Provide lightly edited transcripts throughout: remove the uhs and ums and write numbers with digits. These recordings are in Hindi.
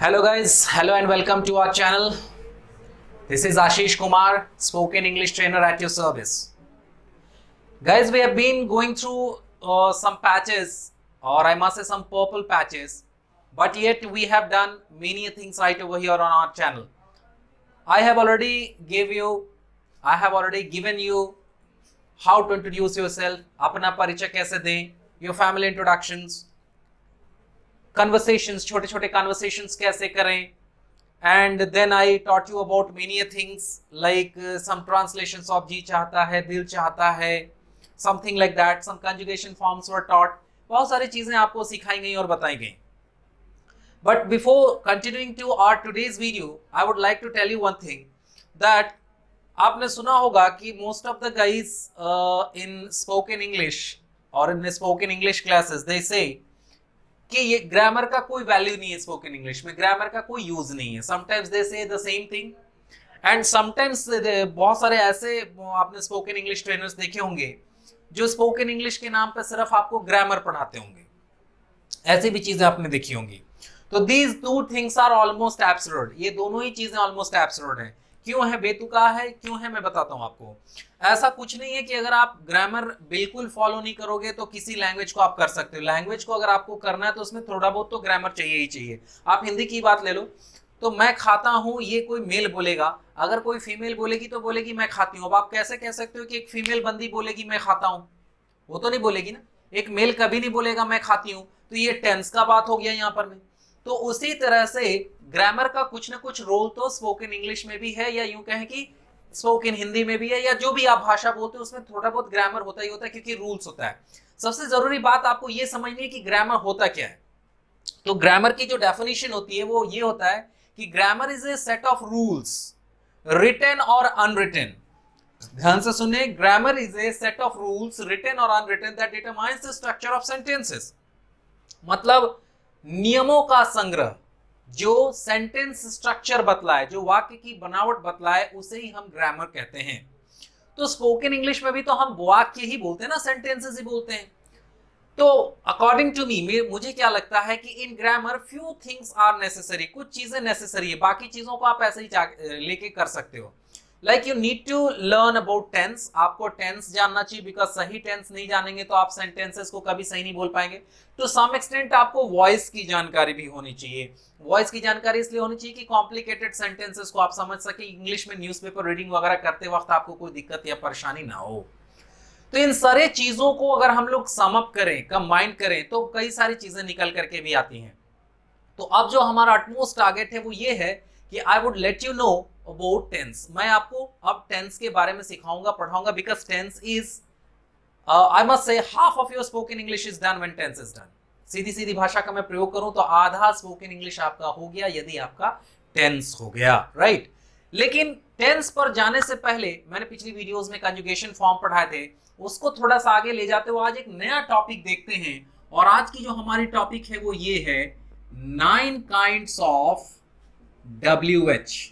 Hello guys, hello and welcome to our channel. This is Ashish Kumar, spoken English trainer at your service. Guys, we have been going through some patches, or I must say some purple patches, but yet we have done many things right over here on our channel. I have already given you how to introduce yourself, अपना परिचय कैसे दें, your family introductions, conversations, छोटे छोटे conversations कैसे करें, and then I taught you about many things like some translations of जी चाहता है, दिल चाहता है, something like that. Some conjugation forms were taught. बहुत सारी चीजें आपको सिखाई गई और बताई गई. But before continuing to our today's video, I would like to tell you one thing that आपने सुना होगा कि most of the guys in spoken English or in spoken English classes they say कि ये ग्रामर का कोई वैल्यू नहीं है स्पोकन इंग्लिश में, ग्रामर का कोई यूज नहीं है. समटाइम्स दे से the same thing and sometimes बहुत सारे ऐसे आपने स्पोकन इंग्लिश ट्रेनर्स देखे होंगे जो स्पोकन इंग्लिश के नाम पे सिर्फ आपको ग्रामर पढ़ाते होंगे. ऐसी भी चीजें आपने देखी होंगी. तो these two things are almost absurd. ये दोनों ही चीजें ऑलमोस्ट एब्सर्ड है. क्यों है, बेतुका है, क्यों है, मैं बताता हूं आपको. ऐसा कुछ नहीं है कि अगर आप ग्रामर बिल्कुल फॉलो नहीं करोगे तो किसी लैंग्वेज को आप कर सकते हो. लैंग्वेज को अगर आपको करना है तो उसमें थोड़ा बहुत तो ग्रामर चाहिए ही चाहिए. आप हिंदी की बात ले लो तो मैं खाता हूं, ये कोई मेल बोलेगा, अगर कोई फीमेल बोलेगी तो बोलेगी मैं खाती हूं. अब आप कैसे कह सकते हो कि एक फीमेल बंदी बोलेगी मैं खाता हूं? वो तो नहीं बोलेगी ना. एक मेल कभी नहीं बोलेगा मैं खाती हूं. तो ये टेंस का बात हो गया यहाँ पर में. तो उसी तरह से ग्रामर का कुछ ना कुछ रोल तो स्पोकन इंग्लिश में भी है, या यूं कहें कि स्पोकन हिंदी में भी है, या जो भी आप भाषा बोलते हो उसमें थोड़ा बहुत ग्रामर होता ही होता है क्योंकि रूल्स होता है. सबसे जरूरी बात आपको यह समझनी है कि ग्रामर होता क्या है. तो ग्रामर की जो डेफिनेशन होती है वो ये होता है कि grammar is a set of rules written और अनरिटन. ध्यान से सुनिए, grammar is a set of rules written और unwritten that determines the structure of sentences. मतलब नियमों का संग्रह जो सेंटेंस स्ट्रक्चर बतलाए, जो वाक्य की बनावट बतलाए, उसे ही हम ग्रामर कहते हैं. तो स्पोकन इंग्लिश में भी तो हम वाक्य ही बोलते हैं ना, सेंटेंसेस ही बोलते हैं. तो अकॉर्डिंग टू मी, मुझे क्या लगता है कि in grammar few things are necessary. कुछ चीजें नेसेसरी है, बाकी चीजों को आप ऐसे ही लेके कर सकते हो. Like you need to learn about tense. आपको टेंस जानना चाहिए बिकॉज सही टेंस नहीं जानेंगे तो आप सेंटेंसेस को कभी सही नहीं बोल पाएंगे. टू सम एक्सटेंट आपको वॉइस की जानकारी भी होनी चाहिए. वॉइस की जानकारी इसलिए होनी चाहिए कि कॉम्प्लिकेटेड सेंटेंसेस को आप समझ सके. इंग्लिश में न्यूज़पेपर रीडिंग वगैरह करते वक्त आपको कोई दिक्कत या परेशानी ना हो. तो इन सारे चीजों को अगर हम लोग सम अप करें, कंबाइन करें, तो कई सारी चीजें निकल करके भी आती हैं. तो अब जो हमारा अटमोस्ट टारगेट है वो ये है कि I would let you know about tense. मैं आपको अब टेंस के बारे में सिखाऊंगा, पढ़ाऊंगा, because tense is I must say half of your spoken English is done when tense is done. सीधी सीधी भाषा का मैं प्रयोग करूं तो आधा स्पोकन इंग्लिश आपका हो गया यदि आपका टेंस हो गया, राइट. लेकिन टेंस पर जाने से पहले मैंने पिछली वीडियोस में कंजुगेशन फॉर्म पढ़ाए थे, उसको थोड़ा सा आगे ले जाते हुए आज एक नया टॉपिक देखते हैं. और आज की जो हमारी टॉपिक है वो ये है 9 kinds of WH.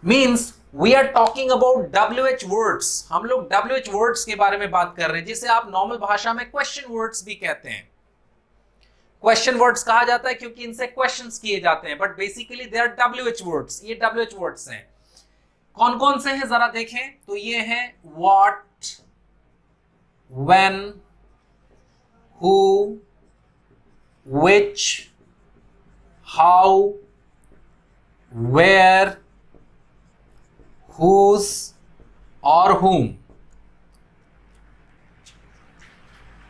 Means we are talking about WH words. हम लोग WH वर्ड्स के बारे में बात कर रहे हैं, जिसे आप नॉर्मल भाषा में क्वेश्चन वर्ड्स भी कहते हैं. क्वेश्चन वर्ड्स कहा जाता है क्योंकि इनसे क्वेश्चंस किए जाते हैं, but basically they are WH words. ये WH वर्ड्स हैं. कौन कौन से हैं जरा देखें. तो ये हैं what, when, who, which, how, where, whose और whom.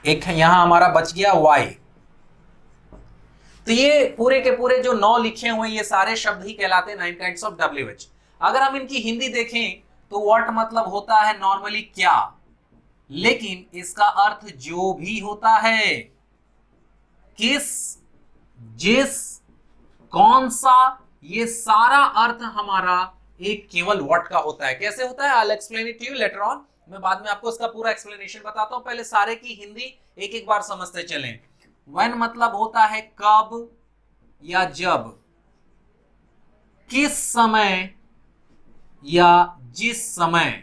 एक यहां हमारा बच गया why. तो ये पूरे के पूरे जो 9 लिखे हुए ये सारे शब्द ही कहलाते हैं 9 काइंड्स ऑफ WH. अगर हम इनकी हिंदी देखें तो व्हाट मतलब होता है नॉर्मली क्या, लेकिन इसका अर्थ जो भी होता है, किस, जिस, कौन सा, ये सारा अर्थ हमारा एक केवल व्हाट का होता है. कैसे होता है, I'll explain it to you later on. मैं बाद में आपको इसका पूरा एक्सप्लेनेशन बताता हूं. पहले सारे की हिंदी एक एक बार समझते चलें. When मतलब होता है कब या जब, किस समय या जिस समय.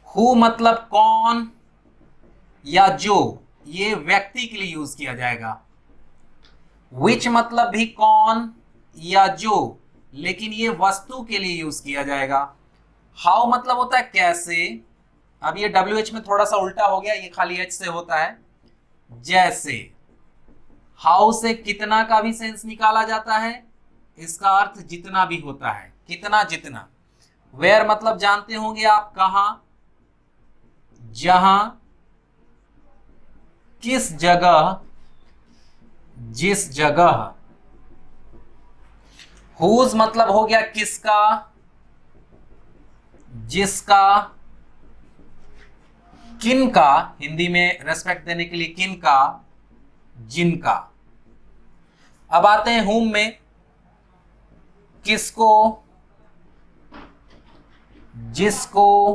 Who मतलब कौन या जो, ये व्यक्ति के लिए यूज किया जाएगा. विच मतलब भी कौन या जो, लेकिन ये वस्तु के लिए यूज किया जाएगा। हाउ मतलब होता है कैसे। अब ये WH में थोड़ा सा उल्टा हो गया, ये खाली H से होता है जैसे। हाउ से कितना का भी सेंस निकाला जाता है, इसका अर्थ जितना भी होता है, कितना जितना। वेयर मतलब जानते होंगे आप, कहां, जहां, किस जगह, जिस जगह। हुज मतलब हो गया किसका, जिसका, किनका, हिंदी में रेस्पेक्ट देने के लिए किनका, जिनका। अब आते हैं हुम में, किसको, जिसको,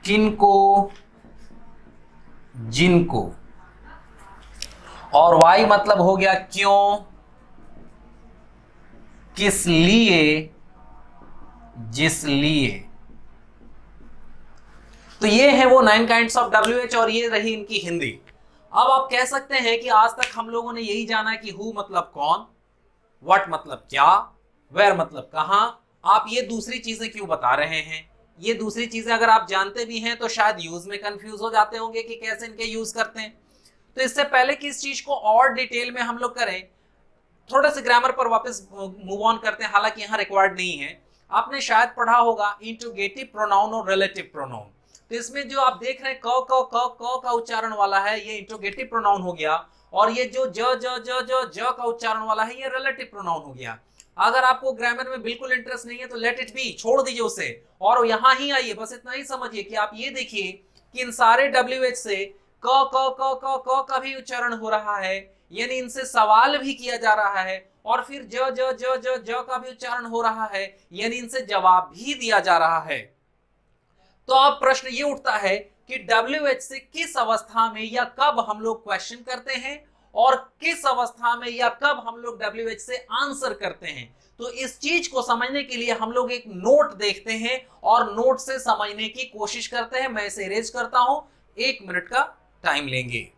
किनको, जिनको। और वाई मतलब हो गया क्यों, किस लिए, जिस लिए। तो ये है वो 9 काइंड्स ऑफ WH और ये रही इनकी हिंदी। अब आप कह सकते हैं कि आज तक हम लोगों ने यही जाना है कि हु मतलब कौन, व्हाट मतलब क्या, वेयर मतलब कहां। आप ये दूसरी चीजें क्यों बता रहे हैं। ये दूसरी चीजें अगर आप जानते भी हैं तो शायद यूज में कंफ्यूज हो जाते होंगे कि कैसे इनके यूज करते हैं। तो इससे पहले कि इस चीज को और डिटेल में हम लोग करें, थोड़े से ग्रामर पर वापस मूव ऑन करते हैं, हालांकि यहां रिक्वायर्ड नहीं है। आपने शायद पढ़ा होगा इंट्रोगेटिव प्रोनाउन और रिलेटिव प्रोनाउन। तो इसमें जो आप देख रहे हैं क का उच्चारण वाला है, ये इंट्रोगेटिव प्रोनाउन हो गया। और ये जो ज का उच्चारण वाला है, ये रिलेटिव प्रोनाउन हो गया। अगर आपको ग्रामर में बिल्कुल इंटरेस्ट नहीं है तो लेट इट बी, छोड़ दीजिए उसे और यहां ही आइए। बस इतना ही समझिए कि आप ये देखिए कि इन सारे WH से क का भी उच्चारण हो रहा है, यानी इनसे सवाल भी किया जा रहा है। और फिर ज का भी उच्चारण हो रहा है, यानी इनसे जवाब भी दिया जा रहा है। तो अब प्रश्न ये उठता है कि WH से किस अवस्था में या कब हम लोग क्वेश्चन करते हैं और किस अवस्था में या कब हम लोग WH से आंसर करते हैं। तो इस चीज को समझने के लिए हम लोग एक नोट देखते हैं और नोट से समझने की कोशिश करते हैं। मैं इसे इरेज करता हूं, 1 मिनट का टाइम लेंगे।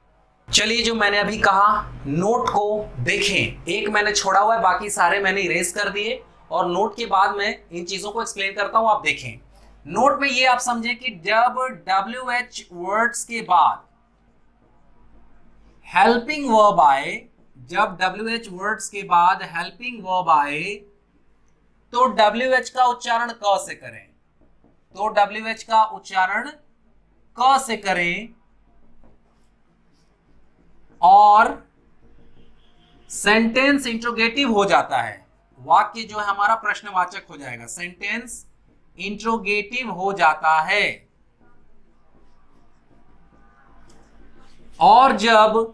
चलिए, जो मैंने अभी कहा नोट को देखें, एक मैंने छोड़ा हुआ है, बाकी सारे मैंने इरेज कर दिए और नोट के बाद मैं इन चीजों को एक्सप्लेन करता हूं, आप देखें। नोट में ये आप समझें कि जब WH वर्ड्स के बाद हेल्पिंग वर्ब आए, जब WH वर्ड्स के बाद हेल्पिंग वर्ब आए तो WH का उच्चारण क से करें, तो WH का उच्चारण क से करें और सेंटेंस इंट्रोगेटिव हो जाता है। वाक्य जो है हमारा प्रश्नवाचक हो जाएगा, सेंटेंस इंट्रोगेटिव हो जाता है। और जब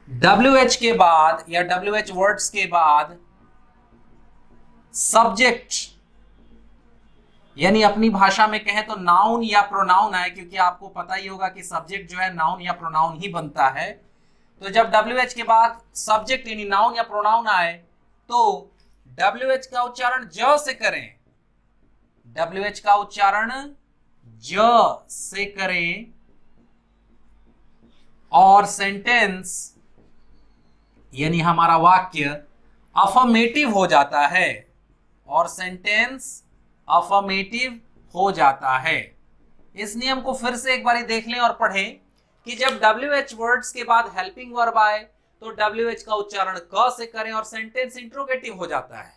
WH के बाद या WH वर्ड्स के बाद सब्जेक्ट, यानी अपनी भाषा में कहें तो नाउन या प्रोनाउन आए, क्योंकि आपको पता ही होगा कि सब्जेक्ट जो है नाउन या प्रोनाउन ही बनता है। तो जब WH के बाद सब्जेक्ट यानी नाउन या प्रोनाउन आए तो WH का उच्चारण ज से करें, WH का उच्चारण ज से करें और सेंटेंस यानी हमारा वाक्य अफर्मेटिव हो जाता है, और सेंटेंस अफर्मेटिव हो जाता है। इस नियम को फिर से एक बार देख लें और पढ़ें कि जब WH वर्ड्स के बाद हेल्पिंग वर्ब आए तो WH का उच्चारण क से करें और सेंटेंस इंट्रोगेटिव हो जाता है।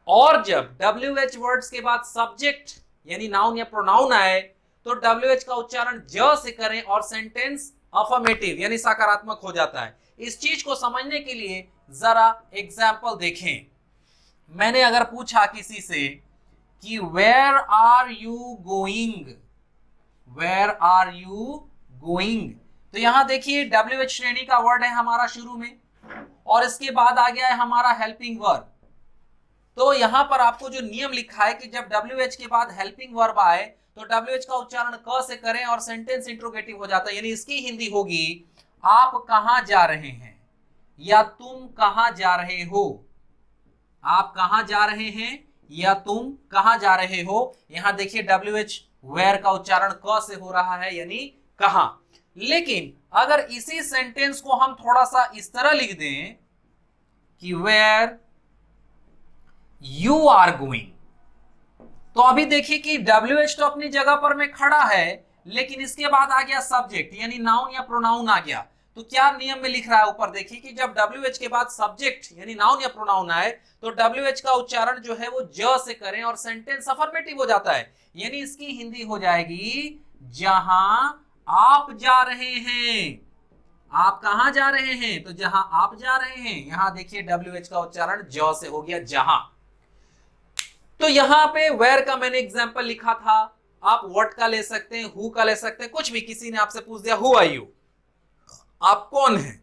और जब WH वर्ड्स के बाद सब्जेक्ट यानी नाउन या प्रोनाउन आए तो WH का उच्चारण ज से करें और सेंटेंस अफर्मेटिव यानी सकारात्मक हो जाता है। इस चीज को समझने के लिए जरा एग्जाम्पल देखें। मैंने अगर पूछा किसी से कि where are you going, where are you going, तो यहां देखिए WH श्रेणी का वर्ड है हमारा शुरू में और इसके बाद आ गया है हमारा हेल्पिंग वर्ब। तो यहां पर आपको जो नियम लिखा है कि जब WH के बाद हेल्पिंग वर्ब आए तो WH का उच्चारण क से करें और सेंटेंस इंट्रोगेटिव हो जाता है, यानी इसकी हिंदी होगी आप कहां जा रहे हैं या तुम कहां जा रहे हो। आप कहां जा रहे हैं या तुम कहां जा रहे हो। यहां देखिए WH वेयर का उच्चारण क से हो रहा है, यानी कहां। लेकिन अगर इसी सेंटेंस को हम थोड़ा सा इस तरह लिख दें कि वेयर यू आर गोइंग, तो अभी देखिए कि WH तो अपनी जगह पर में खड़ा है, लेकिन इसके बाद आ गया सब्जेक्ट यानी नाउन या प्रोनाउन आ गया। तो क्या नियम में लिख रहा है ऊपर देखिए कि जब WH के बाद सब्जेक्ट यानी नाउन या प्रोनाउन आए तो WH का उच्चारण जो है वो ज से करें और सेंटेंस अफर्मेटिव हो जाता है। यानी इसकी हिंदी हो जाएगी जहां आप जा रहे हैं। आप कहां जा रहे हैं? तो जहां आप जा रहे हैं। यहां देखिए WH का उच्चारण ज से हो गया जहां। तो यहां पे वेयर का मैंने एग्जांपल लिखा था, आप व्हाट का ले सकते हैं, हु का ले सकते हैं, कुछ भी। किसी ने आपसे पूछ दिया हु आर यू, आप कौन हैं,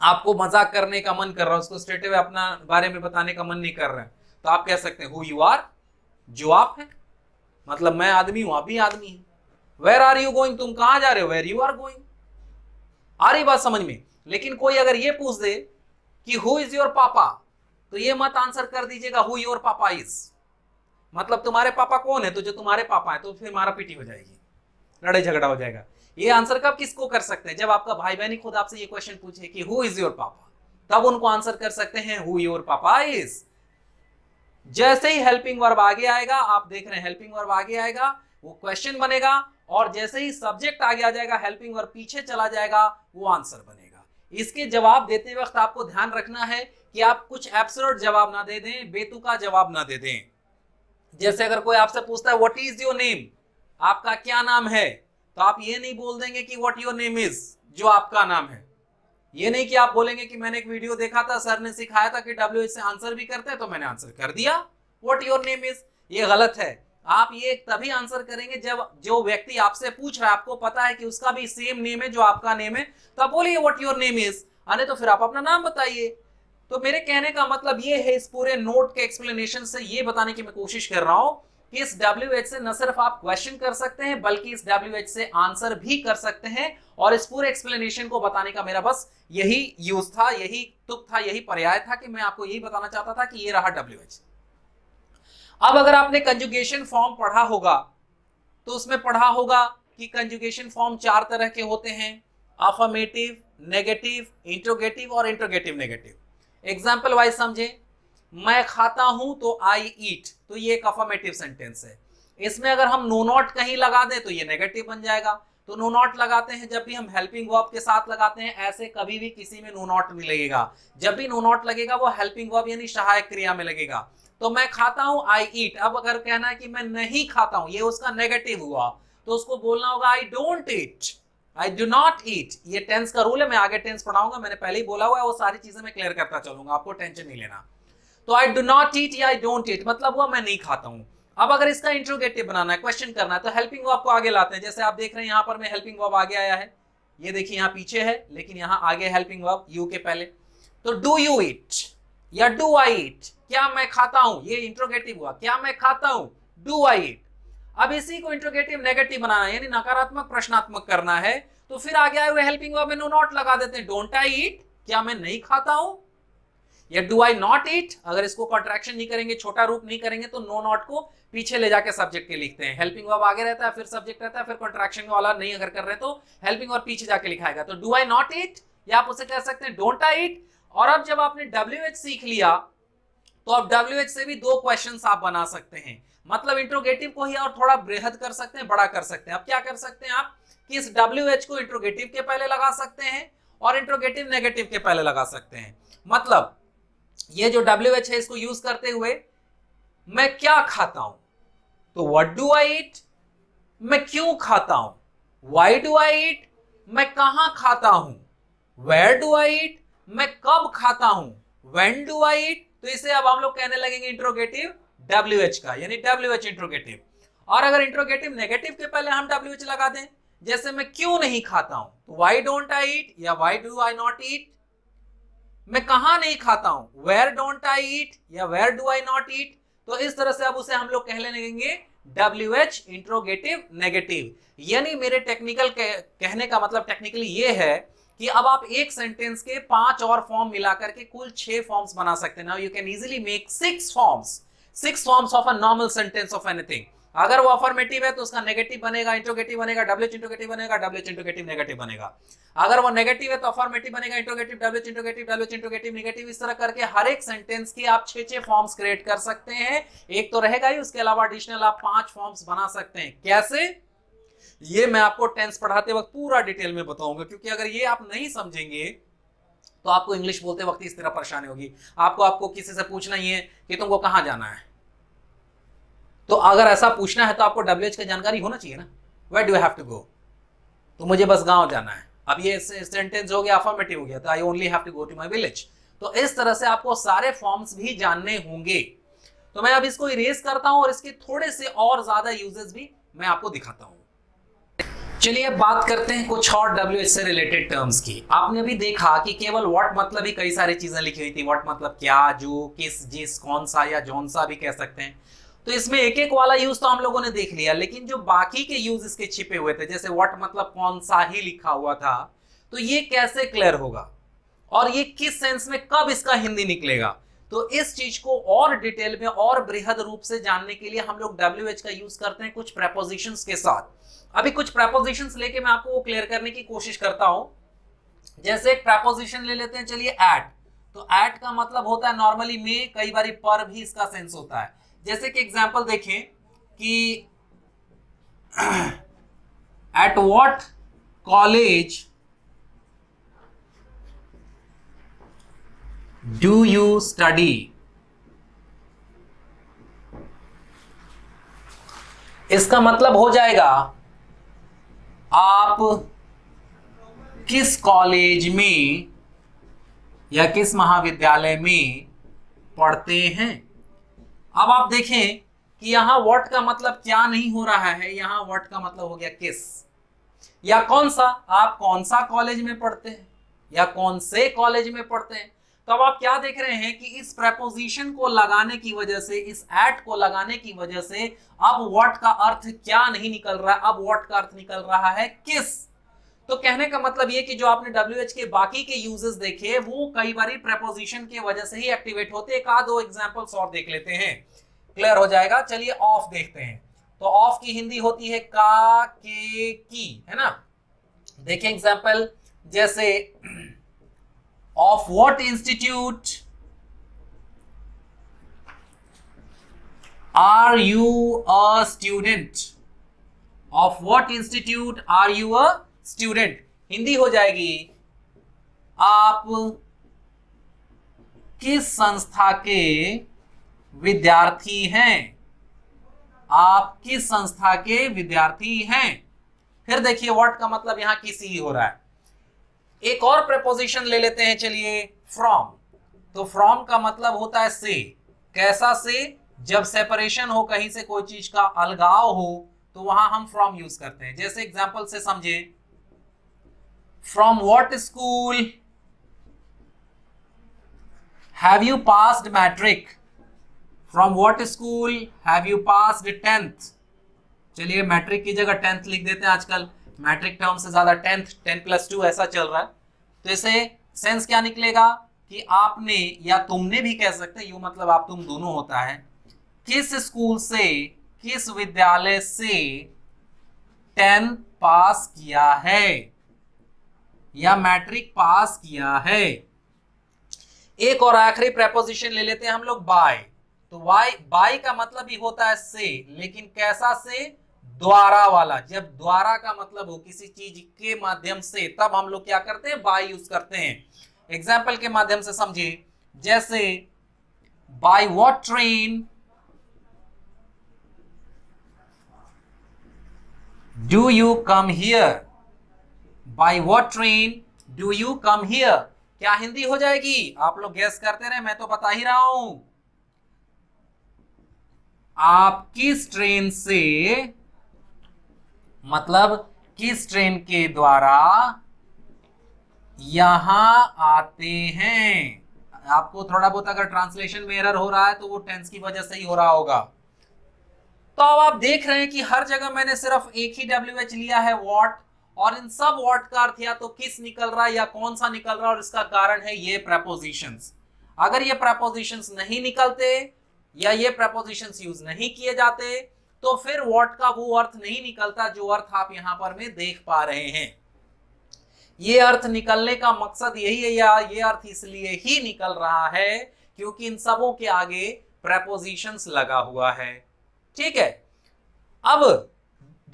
आपको मजाक करने का मन कर रहा है, उसको स्ट्रेट अवे अपना बारे में बताने का मन नहीं कर रहा है, तो आप कह सकते हैं हु यू आर, जो आप हैं, मतलब मैं आदमी हूं, आप भी आदमी हैं। वेयर आर यू गोइंग, तुम कहां जा रहे हो, वेयर यू आर गोइंग। आ रही बात समझ में। लेकिन कोई अगर ये पूछ दे कि हु इज योर पापा, तो ये मत आंसर कर दीजिएगा हु योर पापा इज, मतलब तुम्हारे पापा कौन है, तो जो तुम्हारे पापा है, तो फिर मारा पीटी हो जाएगी, लड़ाई झगड़ा हो जाएगा। ये आंसर कब किसको कर सकते हैं? जब आपका भाई बहन खुद आपसे ये क्वेश्चन पूछे कि हु इज योर पापा, तब उनको आंसर कर सकते हैं हु योर पापा इज। जैसे ही हेल्पिंग वर्ब आगे आएगा, आप देख रहे हैं हेल्पिंग वर्ब आगे आएगा, वो क्वेश्चन बनेगा, और जैसे ही सब्जेक्ट आगे आ जाएगा, हेल्पिंग वर्ब पीछे चला जाएगा, वो आंसर बनेगा। इसके जवाब देते वक्त आपको ध्यान रखना है कि आप कुछ एब्सर्ड जवाब ना दे दें, बेतुका जवाब ना दे दें। जैसे अगर कोई आपसे पूछता है व्हाट इज योर नेम, आपका क्या नाम है, तो आप ये नहीं बोल देंगे कि व्हाट योर नेम इज, जो आपका नाम है। ये नहीं कि आप बोलेंगे कि मैंने एक वीडियो देखा था, सर ने सिखाया था कि WH से आंसर भी करते हैं, तो मैंने आंसर कर दिया व्हाट योर नेम इज। ये गलत है। आप ये तभी आंसर करेंगे जब जो व्यक्ति आपसे पूछ रहा है, आपको पता है कि उसका भी सेम नेम है जो आपका नेम है, तब बोलिए व्हाट योर नेम इज, अरे तो फिर आप अपना नाम बताइए। तो मेरे कहने का मतलब ये है, इस पूरे नोट के एक्सप्लेनेशन से ये बताने की मैं कोशिश कर रहा हूं कि इस WH से न सिर्फ आप क्वेश्चन कर सकते हैं, बल्कि इस WH से आंसर भी कर सकते हैं। और इस पूरे एक्सप्लेनेशन को बताने का मेरा बस यही यूज था, यही तुक था, यही पर्याय था कि मैं आपको यही बताना चाहता था कि ये रहा WH। अब अगर आपने कंजुगेशन फॉर्म पढ़ा होगा, तो उसमें पढ़ा होगा कि कंजुगेशन फॉर्म 4 तरह के होते हैं, अफर्मेटिव, नेगेटिव, इंट्रोगेटिव और इंट्रोगेटिव नेगेटिव। एग्जाम्पल वाइज समझे, मैं खाता हूं तो आई ईट, तो ये एक अफर्मेटिव सेंटेंस है। इसमें अगर हम नो नॉट कहीं लगा दें तो ये नेगेटिव बन जाएगा। तो नो नॉट लगाते हैं जब भी हम हेल्पिंग वर्ब के साथ लगाते हैं, ऐसे कभी भी किसी में नो नॉट नहीं लगेगा। जब भी नो नॉट लगेगा वो हेल्पिंग वर्ब यानी सहायक क्रिया में लगेगा। तो मैं खाता हूं आई ईट, अब अगर कहना है कि मैं नहीं खाता हूं, ये उसका नेगेटिव हुआ, तो उसको बोलना होगा I don't eat, I do not eat. ये टेंस का रूल है, मैं आगे टेंस पढ़ाऊंगा, मैंने पहले ही बोला हुआ है, वो सारी चीजें मैं क्लियर करता चलूंगा, आपको टेंशन नहीं लेना। तो आई डू नॉट ईट या आई डोंट ईट मतलब हुआ मैं नहीं खाता हूं। अब अगर इसका इंट्रोगेटिव बनाना है, क्वेश्चन करना है, तो हेल्पिंग वर्ब को आगे लाते हैं। जैसे आप देख रहे हैं यहां पर मैं हेल्पिंग वर्ब आगे आया है, ये देखिए यहां पीछे है, लेकिन यहां आगे हेल्पिंग वर्ब यू के पहले। तो डू यू ईट या डू आई ईट, क्या मैं खाता हूं, ये इंट्रोगेटिव हुआ, क्या मैं खाता हूं, डू आई ईट। अब इसी को इंट्रोगेटिव नेगेटिव बनाना है, यानी नकारात्मक प्रश्नात्मक करना है, तो फिर आगे आए हुए हेल्पिंग वर्ब में नो नॉट लगा देते हैं, डोंट आई ईट, क्या मैं नहीं खाता हूं, या डू आई नॉट ईट। अगर इसको कॉन्ट्रैक्शन नहीं करेंगे, छोटा रूप नहीं करेंगे, तो नो नॉट को पीछे ले जाके सब्जेक्ट के लिखते हैं। हेल्पिंग वर्ब आगे रहता है, फिर सब्जेक्ट रहता है, फिर कॉन्ट्रैक्शन वाला नहीं अगर कर रहे तो हेल्पिंग वर्ब पीछे जाके लिखाएगा। तो डू आई नॉट ईट, या आप उसे कह सकते हैं डोंट आई ईट। और अब जब आपने WH सीख लिया, तो अब WH से भी 2 क्वेश्चंस आप बना सकते हैं, मतलब इंट्रोगेटिव को ही और थोड़ा बृहद कर सकते हैं, बड़ा कर सकते हैं। अब क्या कर सकते हैं आप कि इस WH को इंट्रोगेटिव के पहले लगा सकते हैं और इंट्रोगेटिव नेगेटिव के पहले लगा सकते हैं। मतलब ये जो WH है, इसको यूज करते हुए मैं क्या खाता हूं, तो व्हाट डू आई ईट, मैं क्यों खाता हूं, व्हाई डू आई ईट, मैं कहां खाता हूं, वेयर डू आई ईट, मैं कब खाता हूं, व्हेन डू आई ईट। तो इसे अब हम लोग कहने लगेंगे इंट्रोगेटिव WH का, यानी WH इंट्रोगेटिव। और अगर इंट्रोगेटिव नेगेटिव के पहले हम WH लगा दें, जैसे मैं क्यों नहीं खाता हूं, तो व्हाई डोंट आई ईट या व्हाई डू आई नॉट ईट। मैं कहां नहीं खाता हूं, वेयर डोंट आई ईट या where do I not eat. तो इस तरह से अब उसे हम लोग कहने लगेंगे WH इंट्रोगेटिव नेगेटिव। यानी मेरे टेक्निकल कहने का मतलब टेक्निकली ये है कि अब आप एक सेंटेंस के 5 और फॉर्म मिलाकर के कुल 6 फॉर्म्स बना सकते हैं। Now you can easily make 6 forms of a normal sentence of anything. अगर वो अफर्मेटिव है तो उसका नेगेटिव बनेगा, इंट्रोगेटिव बनेगा, डब्ल्यूएच इंट्रोगेटिव बनेगा, डब्ल्यूएच इंट्रोगेटिव नेगेटिव बनेगा। अगर वो नेगेटिव है तो अफर्मेटिव बनेगा, interrogative, WH interrogative, WH interrogative, negative. इस तरह करके हर एक सेंटेंस की आप 6 फॉर्म्स क्रिएट कर सकते हैं। एक तो रहेगा ही, उसके अलावा एडिशनल आप 5 फॉर्म्स बना सकते हैं। कैसे, ये मैं आपको टेंस पढ़ाते वक्त पूरा डिटेल में बताऊंगा, क्योंकि अगर ये आप नहीं समझेंगे तो आपको इंग्लिश बोलते वक्त इस तरह परेशानी होगी। आपको किसी से पूछना ही है कि तुमको कहां जाना है, तो अगर ऐसा पूछना है तो आपको डब्ल्यूएच की जानकारी होना चाहिए ना, where do I have to go, तो मुझे बस गांव जाना है। अब ये सेंटेंस हो गया, अफर्मेटिव हो गया, तो I only have to go to my village. तो इस तरह से आपको सारे फॉर्म्स भी जानने होंगे। तो मैं अब इसको इरेज करता हूं और इसके थोड़े से और ज्यादा यूजेस भी मैं आपको दिखाता हूं। चलिए अब बात करते हैं कुछ और डब्ल्यूएच से रिलेटेड टर्म्स की। आपने अभी देखा कि केवल व्हाट मतलब ही कई सारी चीजें लिखी हुई थी। व्हाट मतलब क्या, जो, किस, जिस, कौन सा या जौन सा भी कह सकते हैं। तो इसमें एक एक वाला यूज तो हम लोगों ने देख लिया, लेकिन जो बाकी के यूज इसके छिपे हुए थे, जैसे व्हाट मतलब कौन सा ही लिखा हुआ था, तो ये कैसे क्लियर होगा और ये किस सेंस में कब इसका हिंदी निकलेगा। तो इस चीज को और डिटेल में और बृहद रूप से जानने के लिए हम लोग डब्ल्यूएच का यूज करते हैं कुछ प्रेपोजिशंस के साथ। अभी कुछ प्रेपोजिशंस लेके मैं आपको वो क्लियर करने की कोशिश करता हूं। जैसे एक प्रेपोजिशन ले लेते हैं, चलिए एट। तो एट का मतलब होता है नॉर्मली में, कई बार पर भी इसका सेंस होता है। जैसे कि एग्जांपल देखें कि eight what college do you study. इसका मतलब हो जाएगा आप किस कॉलेज में या किस महाविद्यालय में पढ़ते हैं। अब आप देखें कि यहां व्हाट का मतलब क्या नहीं हो रहा है, यहां व्हाट का मतलब हो गया किस या कौन सा। आप कौन सा कॉलेज में पढ़ते हैं या कौन से कॉलेज में पढ़ते हैं। तो अब आप क्या देख रहे हैं कि इस प्रेपोजिशन को लगाने की वजह से, इस एट को लगाने की वजह से अब व्हाट का अर्थ क्या नहीं निकल रहा है, अब व्हाट का अर्थ निकल रहा है किस। तो कहने का मतलब ये कि जो आपने डब्ल्यूएच के बाकी के यूजेस देखे वो कई बार प्रेपोजिशन की वजह से ही एक्टिवेट होते। एक आध दो एग्जांपल्स और देख लेते हैं, क्लियर हो जाएगा। चलिए ऑफ देखते हैं। तो ऑफ की हिंदी होती है का, के, की, है ना। देखिए एग्जांपल, जैसे of what institute are you a student. Of what institute are you a student. Hindi हो जाएगी आप किस संस्था के विद्यार्थी हैं। आप किस संस्था के विद्यार्थी हैं। फिर देखिए व्हाट का मतलब यहां किसी ही हो रहा है। एक और प्रेपोजिशन ले लेते हैं, चलिए फ्रॉम। तो फ्रॉम का मतलब होता है से। कैसा से, जब सेपरेशन हो, कहीं से कोई चीज का अलगाव हो तो वहां हम फ्रॉम यूज करते हैं। जैसे एग्जांपल से समझे, from what school have you passed matric. From what school have you passed 10th। चलिए मैट्रिक की जगह 10th लिख देते हैं, आजकल मैट्रिक टर्म से ज्यादा 10th, 10+2 ऐसा चल रहा है। तो इसे सेंस क्या निकलेगा कि आपने, या तुमने भी कह सकते हैं, यू मतलब आप तुम दोनों होता है, किस स्कूल से, किस विद्यालय से 10th पास किया है या मैट्रिक पास किया है। एक और आखिरी प्रेपोजिशन ले लेते हैं हम लोग, बाय। तो बाय का मतलब ही होता है से, लेकिन कैसा से, द्वारा वाला। जब द्वारा का मतलब हो किसी चीज के माध्यम से, तब हम लोग क्या करते हैं, बाय यूज करते हैं। एग्जाम्पल के माध्यम से समझिए, जैसे bye what train do you come here. Bye what train do you come here. क्या हिंदी हो जाएगी, आप लोग गैस करते रहे, मैं तो बता ही रहा हूं। आप किस ट्रेन से, मतलब किस ट्रेन के द्वारा यहां आते हैं। आपको थोड़ा बहुत अगर ट्रांसलेशन में एरर हो रहा है तो वो टेंस की वजह से ही हो रहा होगा। तो अब आप देख रहे हैं कि हर जगह मैंने सिर्फ एक ही डब्ल्यूएच लिया है, व्हाट, और इन सब व्हाट का अर्थ या तो किस निकल रहा है या कौन सा निकल रहा है, और इसका कारण है ये प्रेपोजिशंस। अगर ये प्रेपोजिशंस नहीं निकलते या ये प्रेपोजिशंस यूज नहीं किए जाते तो फिर व्हाट का वो अर्थ नहीं निकलता जो अर्थ आप यहां पर में देख पा रहे हैं। ये अर्थ निकलने का मकसद यही है, या ये अर्थ इसलिए ही निकल रहा है क्योंकि इन सबों के आगे प्रेपोजिशंस लगा हुआ है। ठीक है, अब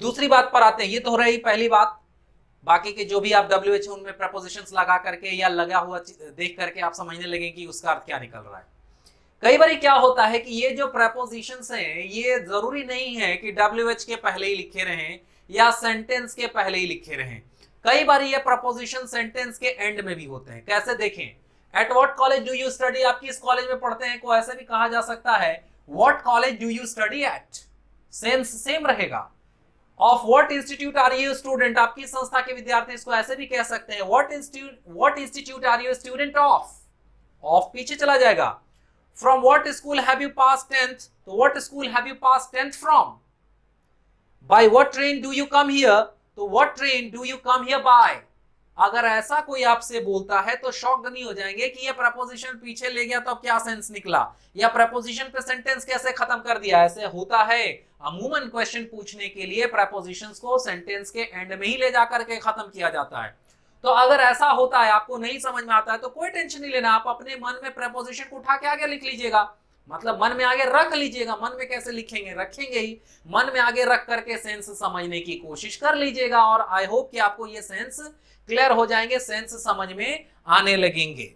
दूसरी बात पर आते हैं। ये तो हो रही पहली बात, बाकी के जो भी आप WH है उनमें प्रेपोजिशंस लगा करके या लगा हुआ देख करके आप समझने लगे कि उसका अर्थ क्या निकल रहा है। कई बार क्या होता है कि ये जो प्रेपोजिशंस हैं ये जरूरी नहीं है कि WH के पहले ही लिखे रहें या सेंटेंस के पहले ही लिखे रहें। कई बार ये प्रपोजिशन सेंटेंस के एंड में भी होते हैं। कैसे देखें, eight what college do you study, आप किस कॉलेज में पढ़ते हैं को ऐसे भी कहा जा सकता है what college do you study at, sense same रहेगा। Of what institute are you student, आप किस संस्था के विद्यार्थी, इसको ऐसे भी कह सकते हैं what institute are you student of, of पीछे चला जाएगा। From what school have you pass 10th, तो what school have you pass 10th from. By what train do you come here, तो what train do you come here by. अगर ऐसा कोई आपसे बोलता है तो शॉक्ड नहीं हो जाएंगे कि ये प्रपोजिशन पीछे ले गया तो अब क्या सेंस निकला, या प्रपोजिशन पे सेंटेंस कैसे खत्म कर दिया। ऐसे होता है अमूमन क्वेश्चन पूछने के लिए प्रपोजिशंस को सेंटेंस के एंड में ही ले जाकर के खत्म किया जाता है। तो अगर ऐसा होता है, आपको नहीं समझ में आता है तो कोई टेंशन नहीं लेना, आप अपने मन में प्रपोजिशन को उठा के आगे लिख लीजिएगा, मतलब मन में आगे रख लीजिएगा। मन में कैसे लिखेंगे, रखेंगे ही, मन में आगे रख करके सेंस समझने की कोशिश कर लीजिएगा और आई होप कि आपको ये सेंस क्लियर हो जाएंगे, सेंस समझ में आने लगेंगे।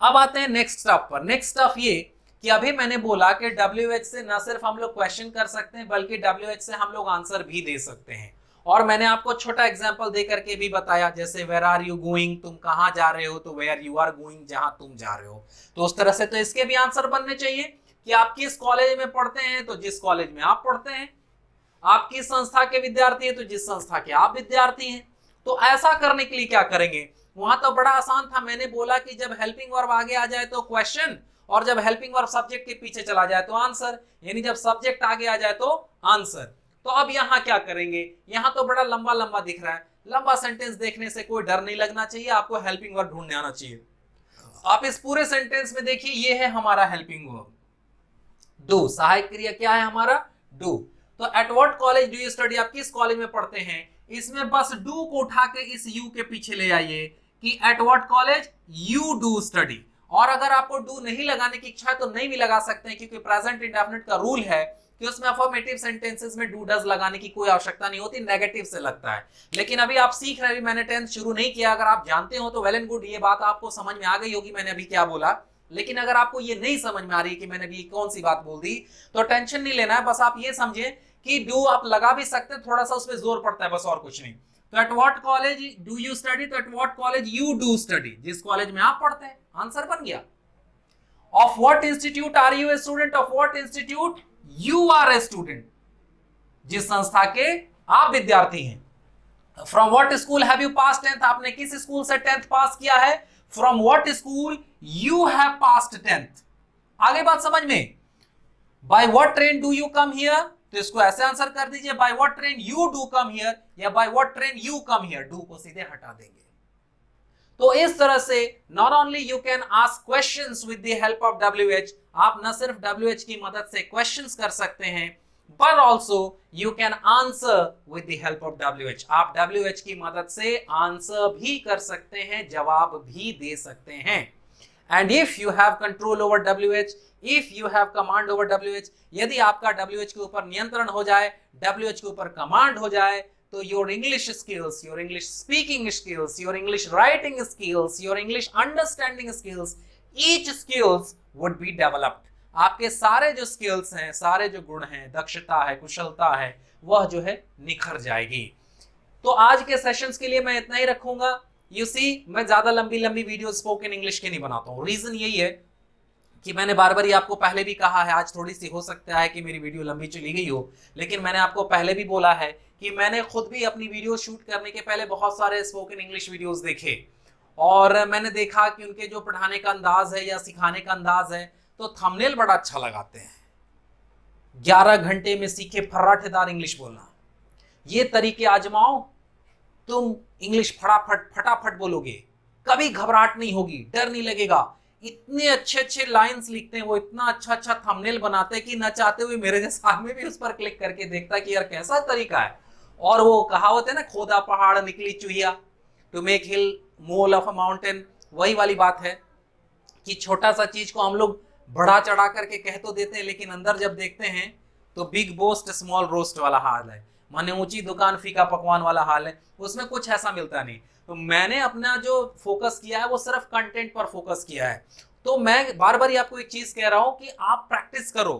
अब आते हैं नेक्स्ट स्टफ पर। नेक्स्ट स्टफ ये कि अभी मैंने बोला कि WH से न सिर्फ हम लोग क्वेश्चन कर सकते हैं बल्कि WH से हम लोग आंसर भी दे सकते हैं। और मैंने आपको छोटा एग्जांपल दे करके भी बताया, जैसे वेयर आर यू गोइंग, तुम कहां जा रहे हो, तो वेयर यू आर गोइंग, जहां तुम जा रहे हो। तो उस तरह से तो इसके भी आंसर बनने चाहिए कि आप किस कॉलेज में पढ़ते हैं, तो जिस कॉलेज में आप पढ़ते हैं। आप किस संस्था के विद्यार्थी हैं, तो जिस संस्था के आप विद्यार्थी हैं। तो ऐसा करने के लिए क्या करेंगे, वहां तो बड़ा आसान था, मैंने बोला कि जब हेल्पिंग वर्ब आगे आ जाए तो क्वेश्चन, और जब हेल्पिंग वर्ब सब्जेक्ट के पीछे चला जाए तो आंसर, यानी जब सब्जेक्ट आगे आ जाए तो आंसर। तो अब यहाँ क्या करेंगे, यहाँ तो बड़ा लंबा लंबा दिख रहा है, लंबा सेंटेंस देखने से कोई डर नहीं लगना चाहिए, आपको हेल्पिंग वर्ब ढूंढने आना चाहिए। आप इस पूरे सेंटेंस में देखिए, ये है हमारा हेल्पिंग वर्ब डू, सहायक क्रिया क्या है हमारा डू। तो at what college do you study, आप किस कॉलेज में पढ़ते हैं, इसमें बस डू को उठा के इस यू के पीछे ले आइए कि eight what college you do study. और अगर आपको डू नहीं लगाने की इच्छा है तो नहीं भी लगा सकते हैं, क्योंकि प्रेजेंट इंडेफिनिट का रूल है कि उसमें अफर्मेटिव सेंटेंसेस में डू डज लगाने की कोई आवश्यकता नहीं होती, नेगेटिव से लगता है। लेकिन अभी आप सीख रहे हैं, मैंने टेंस शुरू नहीं किया, अगर आप जानते हो तो वेल एंड गुड, ये बात आपको समझ में आ गई होगी मैंने अभी क्या बोला। लेकिन अगर आपको ये नहीं समझ में आ रही है कि मैंने अभी कौन सी बात बोल दी, तो टेंशन नहीं लेना है, बस आप ये समझे कि डू आप लगा भी सकते हैं, थोड़ा सा उसमें जोर पड़ता है, बस और कुछ नहीं। तो at what college do you study, तो at what college you do study, जिस कॉलेज में आप पढ़ते हैं, आंसर बन गया। Of what institute are you a student, of what institute you are a student, जिस संस्था के आप विद्यार्थी हैं। From what school have you pass 10th, आपने किस स्कूल से 10th पास किया है। From what school you have passed 10th। आगे बात समझ में। By what train do you come here, तो इसको ऐसे आंसर कर दीजिए by what train you do come here, या by what train you come here, do को सीधे हटा देंगे। तो इस तरह से not only you can ask questions with the help of WH, आप न सिर्फ WH की मदद से क्वेश्चंस कर सकते हैं, but also you can answer with the help of WH, आप WH की मदद से आंसर भी कर सकते हैं, जवाब भी दे सकते हैं। And if you have control over WH, if you have command over WH, यदि आपका WH के ऊपर नियंत्रण हो जाए, WH के ऊपर कमांड हो जाए, तो your English skills, your English speaking skills, your English writing skills, your English understanding skills, each skills would be developed। आपके सारे जो स्किल्स हैं, सारे जो गुण हैं, दक्षता है, कुशलता है, वह जो है निखर जाएगी। तो आज के सेशंस के लिए मैं इतना ही रखूंगा। यू सी, मैं ज्यादा लंबी लंबी वीडियो स्पोकन इंग्लिश के नहीं बनाता हूँ। रीजन यही है कि मैंने बार बार आपको पहले भी कहा है, आज थोड़ी सी हो सकता है कि मेरी वीडियो लंबी चली गई हो, लेकिन मैंने आपको पहले भी बोला है कि मैंने खुद भी अपनी वीडियो शूट करने के पहले बहुत सारे स्पोकन इंग्लिश वीडियोस देखे, और मैंने देखा कि उनके जो पढ़ाने का अंदाज है या सिखाने का अंदाज है, तो थंबनेल बड़ा अच्छा लगाते हैं। 11 घंटे में सीखे फर्राटेदार इंग्लिश बोलना, ये तरीके आजमाओ, तुम इंग्लिश फटाफट बोलोगे, कभी घबराहट नहीं होगी, डर नहीं लगेगा। इतने अच्छे अच्छे लाइंस लिखते हैं, वो इतना अच्छा अच्छा थंबनेल बनाते हैं कि न चाहते हुए मेरे जैसा आदमी भी उस पर क्लिक करके देखता है कि यार कैसा तरीका है। और वो कहावत है ना, खोदा पहाड़ निकली चुहिया, to make hill mole of a mountain, वही वाली बात है कि छोटा सा चीज को हम लोग बढ़ा चढ़ा करके कह तो देते हैं, लेकिन अंदर जब देखते हैं तो बिग बोस्ट स्मॉल रोस्ट वाला हाल है, माने ऊंची दुकान फीका पकवान वाला हाल है, उसमें कुछ ऐसा मिलता नहीं। तो मैंने अपना जो फोकस किया है वो सिर्फ कंटेंट पर फोकस किया है। तो मैं बार बार आपको एक चीज कह रहा हूं कि आप प्रैक्टिस करो।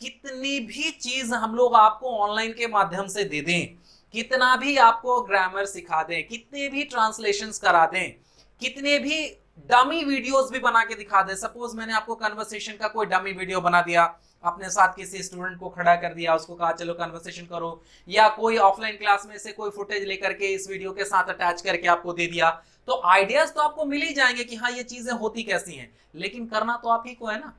कितनी भी चीज हम लोग आपको ऑनलाइन के माध्यम से दे दें, कितना भी आपको ग्रामर सिखा दें, कितने भी ट्रांसलेशंस करा दें, कितने भी डमी वीडियोस भी बना के दिखा दे। सपोज मैंने आपको कन्वर्सेशन का कोई डमी वीडियो बना दिया, अपने साथ किसी स्टूडेंट को खड़ा कर दिया, उसको कहा चलो कन्वर्सेशन करो, या कोई ऑफलाइन क्लास में से कोई फुटेज लेकर के इस वीडियो के साथ अटैच करके आपको दे दिया, तो आइडियाज तो आपको मिल ही जाएंगे कि हाँ ये चीजें होती कैसी हैं, लेकिन करना तो आप ही को है ना,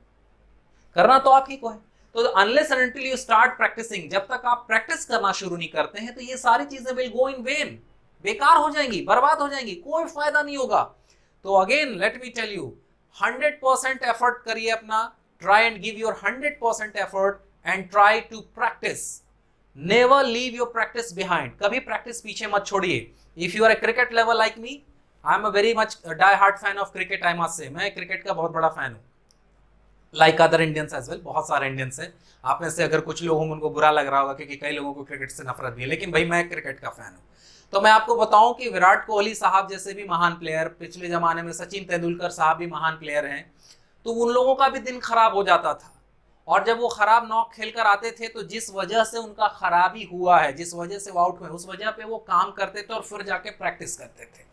करना तो आप ही को है। तो unless and until you start practising, जब तक आप प्रैक्टिस करना शुरू नहीं करते हैं तो ये सारी चीजें विल गो इन वेन, बेकार हो जाएंगी, बर्बाद हो जाएंगी, कोई फायदा नहीं होगा। तो again let me tell you, 100% effort करिए अपना, try and give your 100% effort and try to practise, never leave your practice behind, कभी प्रैक्टिस पीछे मत छोड़िए। If you are a cricket level like me, I am a very much die hard fan of cricket, I must say, मैं क्रिकेट का बहुत बड़ा फैन हूं, like other Indians as well, बहुत सारे इंडियंस हैं। आप में से अगर कुछ लोग होंगे उनको बुरा लग रहा होगा क्योंकि कई लोगों को क्रिकेट से नफरत भी है, लेकिन भाई मैं क्रिकेट का फैन हूं। तो मैं आपको बताऊं कि विराट कोहली साहब जैसे भी महान प्लेयर, पिछले जमाने में सचिन तेंदुलकर साहब भी महान प्लेयर हैं, तो उन लोगों का भी दिन खराब हो जाता था, और जब वो खराब नॉक खेल कर आते थे तो जिस वजह से उनका खराबी हुआ है, जिस वजह से वो आउट हुए, उस वजह पे वो काम करते थे और फिर जाके प्रैक्टिस करते थे।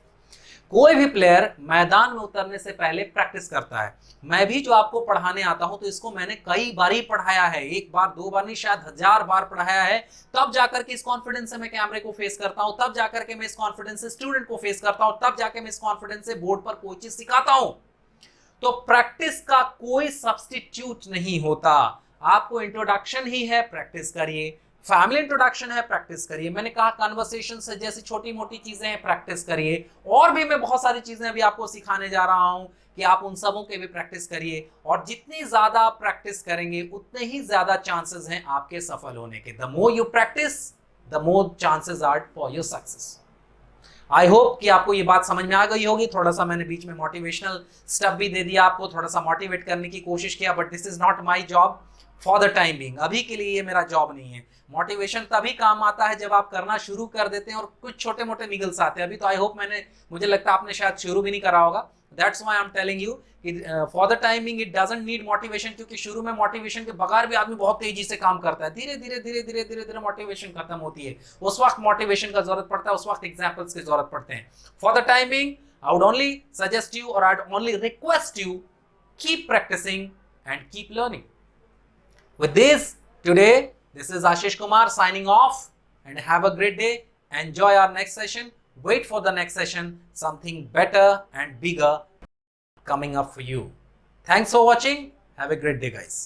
कोई भी प्लेयर मैदान में उतरने से पहले प्रैक्टिस करता है। मैं भी जो आपको पढ़ाने आता हूं तो इसको मैंने कई बार ही पढ़ाया है, एक बार दो बार नहीं, शायद 1000 बार पढ़ाया है, तब जाकर के इस कॉन्फिडेंस से मैं कैमरे को फेस करता हूं, तब जाकर के मैं इस कॉन्फिडेंस से स्टूडेंट को फेस करता हूं, तब जाकर मैं इस कॉन्फिडेंस से बोर्ड पर कोई चीज सिखाता हूं। तो प्रैक्टिस का कोई सब्स्टिट्यूट नहीं होता, आपको इंट्रोडक्शन ही है, प्रैक्टिस करिए, फैमिली इंट्रोडक्शन है, प्रैक्टिस करिए, मैंने कहा कन्वर्सेशन से जैसी छोटी मोटी चीजें हैं, प्रैक्टिस करिए, और भी मैं बहुत सारी चीजें अभी आपको सिखाने जा रहा हूं कि आप उन सबों के भी प्रैक्टिस करिए, और जितनी ज्यादा आप प्रैक्टिस करेंगे उतने ही ज्यादा चांसेस हैं आपके सफल होने के। The more you practise the more chances are for your success. I hope कि आपको ये बात समझ में आ गई होगी। थोड़ा सा मैंने बीच में मोटिवेशनल स्टफ भी दे दिया, आपको थोड़ा सा मोटिवेट करने की कोशिश किया, but this is not my job for the time being, अभी के लिए ये मेरा जॉब नहीं है। मोटिवेशन तभी काम आता है जब आप करना शुरू कर देते हैं और कुछ छोटे मोटे निगल्स आते हैं। अभी तो आई होप मुझे लगता है आपने शायद शुरू भी नहीं करा होगा, that's why I am telling you for the timing it doesn't need motivation, क्योंकि शुरू में मोटिवेशन के बगैर भी आदमी बहुत तेजी से काम करता है, धीरे धीरे धीरे धीरे धीरे धीरे मोटिवेशन खत्म होती है, उस वक्त मोटिवेशन का जरूरत पड़ता है, उस वक्त एग्जांपल्स की जरूरत पड़ते हैं। For the timing I would only suggest you और I would only request you, keep practicing and keep learning. With this, today, this is Ashish Kumar signing off, and have a great day. Enjoy our next session. Wait for the next session. Something better and bigger coming up for you. Thanks for watching. Have a great day, guys.